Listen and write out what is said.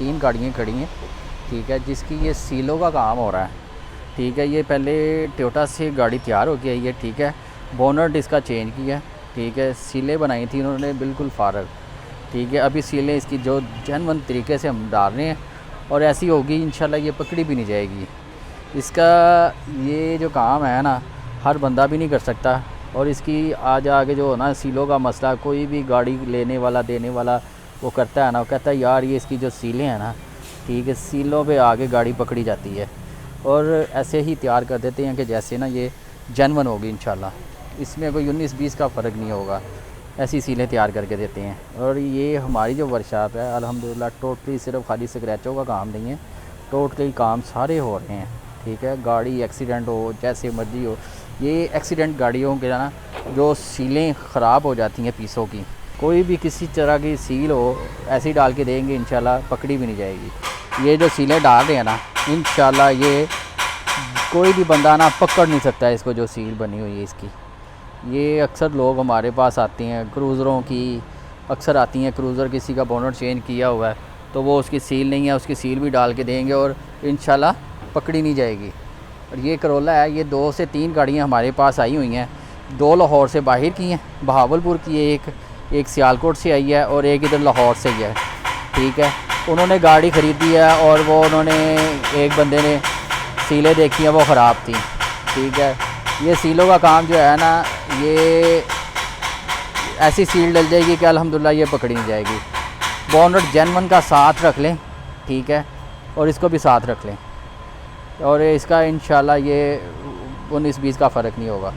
3 गाड़ियाँ खड़ी हैं, ठीक है, जिसकी ये सीलों का काम हो रहा है, ठीक है। ये पहले टोयोटा से गाड़ी तैयार हो गई है, ठीक है। बोनट इसका चेंज किया, ठीक है। सीलें बनाई थी उन्होंने बिल्कुल फारग, ठीक है। अभी सीलें इसकी जो जेन्युइन तरीके से हम डाल रहे हैं और ऐसी होगी इंशाल्लाह ये पकड़ी भी नहीं जाएगी। इसका ये जो काम है ना, हर बंदा भी नहीं कर सकता। और इसकी आज आगे जो ना सीलों का मसला, कोई भी गाड़ी लेने वाला देने वाला वो करता है ना, वो कहता है यार ये इसकी जो सीलें हैं ना, ठीक है, सीलों पे आगे गाड़ी पकड़ी जाती है। और ऐसे ही तैयार कर देते हैं कि जैसे ना ये जेन्युइन होगी इंशाल्लाह, इसमें कोई 19-20 का फ़र्क नहीं होगा। ऐसी सीलें तैयार करके देते हैं। और ये हमारी जो वर्कशॉप है अल्हम्दुलिल्लाह टोटली सिर्फ खाली स्क्रैचों का काम नहीं है, टोटली काम सारे हो रहे हैं, ठीक है। गाड़ी एक्सीडेंट हो जैसे मर्जी हो, ये एक्सीडेंट गाड़ियों के ना जो सीलें ख़राब हो जाती हैं पीसों की, कोई भी किसी तरह की सील हो ऐसी डाल के देंगे इंशाल्लाह पकड़ी भी नहीं जाएगी। ये जो सीलें डाल रहे हैं ना, इंशाल्लाह ये कोई भी बंदा ना पकड़ नहीं सकता है इसको, जो सील बनी हुई है इसकी। ये अक्सर लोग हमारे पास आते हैं, क्रूज़रों की अक्सर आती हैं, क्रूज़र किसी का बोनट चेंज किया हुआ है तो वो उसकी सील नहीं है, उसकी सील भी डाल के देंगे और इंशाल्लाह पकड़ी नहीं जाएगी। और ये करोला है, ये 2 से 3 गाड़ियाँ हमारे पास आई हुई हैं। 2 लाहौर से बाहर की हैं, बहावलपुर की एक सियालकोट से आई है और एक इधर लाहौर से ही है, ठीक है। उन्होंने गाड़ी ख़रीदी है और वो उन्होंने एक बंदे ने सीलें देखी हैं, वो ख़राब थी, ठीक है। ये सीलों का काम जो है ना, ये ऐसी सील डल जाएगी कि अल्हम्दुलिल्लाह ये पकड़ी नहीं जाएगी। बोनट जेन्युइन का साथ रख लें, ठीक है, और इसको भी साथ रख लें और इसका इंशाल्लाह ये 19-20 का फ़र्क नहीं होगा।